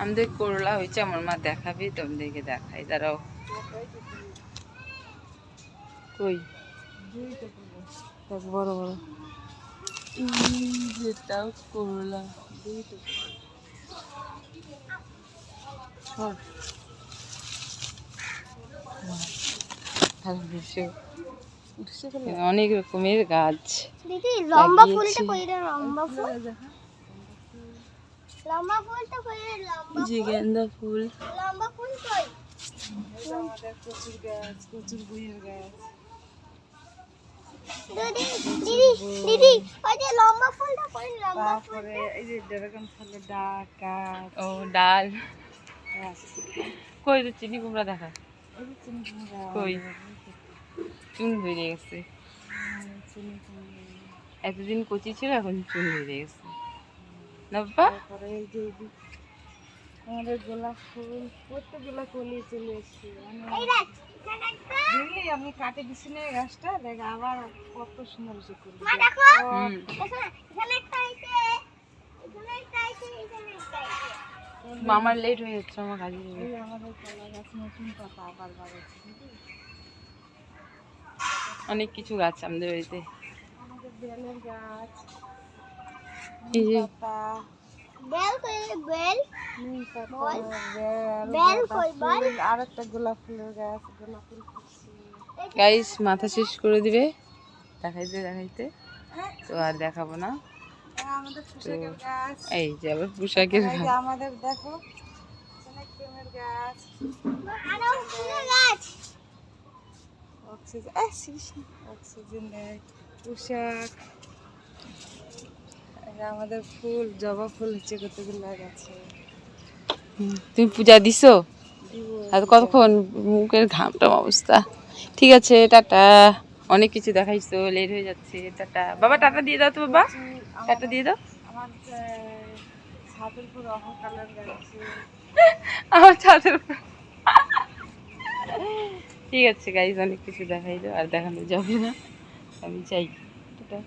আমাদের করলা হয়েছে, আমার মা দেখাবি, তোমাদেরকে দেখাই, দাঁড়াও। কই দেখ বড় বড়, যেটাও করলা অনেক রকমের গাছ। দিদি লম্বা ফুলটা কই রে? লম্বা ফুল, লম্বা ফুলটা কই রে? লম্বা জি গেন্দা ফুল, লম্বা ফুল কই? আমাদের কচুর গাছ, কচুর বইয়ের গাছ। দিদি দিদি দিদি ওই যে লম্বা ফুলটা কই? লম্বা ফুল তারপরে এই যে ড্রাগন ফলের ডাক গাছ। ও ডাল গাছ। কই তো চিনি কুমড়া দেখা, এই যে চিনি কুমড়া। কই চুন ধরে গেছে, চিনি কুমড়া। এতদিন কচি ছিল, এখন চুন ধরে গেছে না বাবা। তারপরে এই যে আমাদের গোলাপ ফুল, প্রত্যেকগুলো কলি চলে এসছে। এই দেখ এখানে একটা বুঝলি আমি কাটে দিছি না এই গাছটা, দেখ আবার কত সুন্দর হয়েছে কলি। মা দেখো হুম, এখানে একটা আছে, এখানে একটা আছে, এখানে একটা আছে। আমার লেট হয়ে যাচ্ছে, আমার কাজে যাবে। এই আমাদের কলা গাছ নতুন পাতা আবার বাড়াচ্ছে। অনেক কিছু গাছ আমাদের বাড়িতে। আমাদের বেলের গাছ, এই যে পাতা, বেল কই রে? বেল নিম পাতা, বল। বেল, বেল গাঁদা কই বল? ফুল, আর একটা গোলাপ ফুলের গাছ, গোলাপ ফুল ফুটছে। গাইস মাথা শেষ করে দিবে দেখাইতে দেখাইতে, তো আর দেখাবো না। আমাদের পোশাকের গাছ, এই যে আবার পোশাকের এই যে গাছ। আমাদের দেখো অনেক প্রেমের গাছ, আরো ফুলের গাছ। অক্সিজেন অক্সিজেন দেয়, পোশাক। এই যে আমাদের ফুল, জবা ফুল হচ্ছে কতগুলো গাছে। তুমি পূজা দিছো? দিব আর কতক্ষণ, মুখের ঘামটাম অবস্থা। ঠিক আছে, টাটা। অনেক কিছু দেখাইছো, লেট হয়ে যাচ্ছে, টাটা। বাবা টাটা দিয়ে দাও তো বাবা, টাটা দিয়ে দাও। আমার ছাদের উপর অহকালের গাছ। আমার ছাদের উপর। ঠিক আছে গাইজ, অনেক কিছু দেখাইলো, আর দেখানো যাবে না, আমি চাই টাটা।